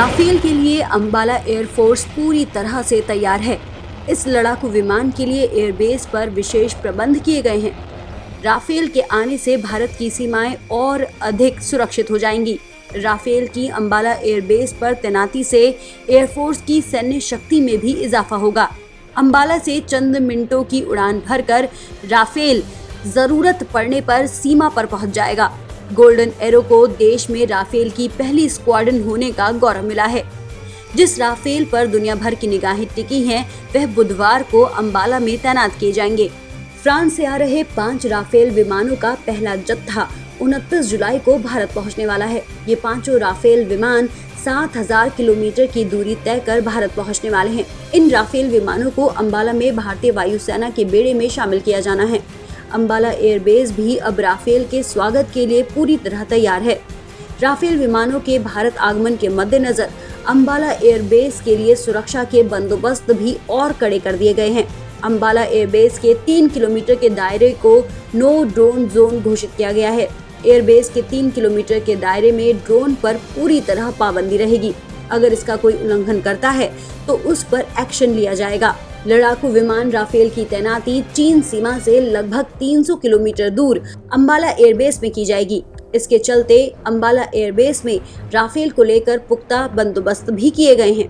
Rafale के लिए Ambala air force पूरी तरह से तैयार है। इस लड़ाकू विमान के लिए एयरबेस पर विशेष प्रबंध किए गए हैं। राफेल के आने से भारत की सीमाएं और अधिक सुरक्षित हो जाएंगी। राफेल की अंबाला एयरबेस पर तैनाती से एयरफोर्स की सैन्य शक्ति में भी इजाफा होगा। अंबाला से चंद मिनटों की उड़ान भरकर राफेल जरूरत पड़ने पर सीमा पर पहुंच जाएगा। गोल्डन एरो को देश में राफेल की पहली स्क्वाड्रन होने का गौरव मिला है। जिस राफेल पर दुनिया भर की निगाहें टिकी हैं, वह बुधवार को अंबाला में तैनात किए जाएंगे। फ्रांस से आ रहे 5 राफेल विमानों का पहला जत्था 29 जुलाई को भारत पहुंचने वाला है। ये पांचों राफेल विमान 7000 किलोमीटर की दूरी तय कर भारत पहुंचने वाले हैं। इन राफेल विमानों को अंबाला में भारतीय वायुसेना के बेड़े में शामिल किया जाना है। अंबाला एयरबेस भी अब राफेल के स्वागत के लिए पूरी तरह तैयार है। राफेल विमानों के भारत आगमन के मद्देनजर अंबाला एयरबेस के लिए सुरक्षा के बंदोबस्त भी और कड़े कर दिए गए हैं। अंबाला एयरबेस के 3 किलोमीटर के दायरे को नो ड्रोन जोन घोषित किया गया है। एयरबेस के 3 किलोमीटर के दायरे में ड्रोन पर पूरी तरह पाबंदी रहेगी। अगर इसका कोई उल्लंघन करता है तो उस पर एक्शन लिया जाएगा। लड़ाकू विमान राफेल की तैनाती चीन सीमा से लगभग 300 किलोमीटर दूर अंबाला एयरबेस में की जाएगी। इसके चलते अंबाला एयरबेस में राफेल को लेकर पुख्ता बंदोबस्त भी किए गए हैं।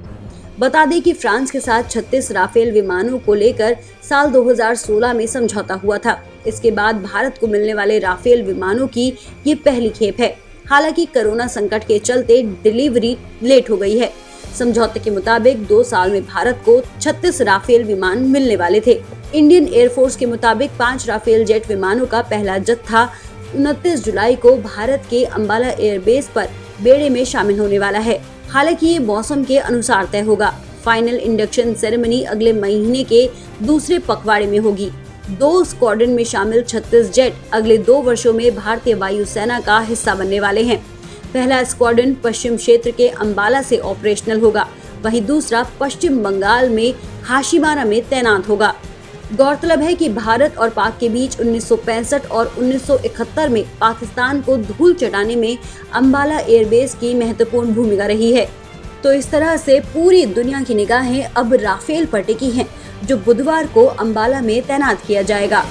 बता दें कि फ्रांस के साथ 36 राफेल विमानों को लेकर साल 2016 में समझौता हुआ था। इसके बाद भारत को मिलने वाले राफेल विमानों की ये पहली खेप है। हालांकि कोरोना संकट के चलते डिलीवरी लेट हो गई है। समझौते के मुताबिक 2 साल में भारत को 36 राफेल विमान मिलने वाले थे। इंडियन एयरफोर्स के मुताबिक 5 राफेल जेट विमानों का पहला जत्था 29 जुलाई को भारत के अंबाला एयरबेस पर बेड़े में शामिल होने वाला है। हालांकि ये मौसम के अनुसार तय होगा। फाइनल इंडक्शन सेरेमनी अगले महीने के दूसरे पखवाड़े में होगी। 2 स्क्वाड्रन में शामिल 36 जेट अगले 2 वर्षों में भारतीय वायुसेना का हिस्सा बनने वाले हैं। पहला स्क्वाड्रन पश्चिम क्षेत्र के अंबाला से ऑपरेशनल होगा, वहीं दूसरा पश्चिम बंगाल में हाशिमारा में तैनात होगा। गौरतलब है कि भारत और पाक के बीच 1965 और 1971 में पाकिस्तान को धूल चटाने में अंबाला एयरबेस की महत्वपूर्ण भूमिका रही है। तो इस तरह से पूरी दुनिया की निगाहें अब राफेल पर टिकी हैं, जो बुधवार को अंबाला में तैनात किया जाएगा।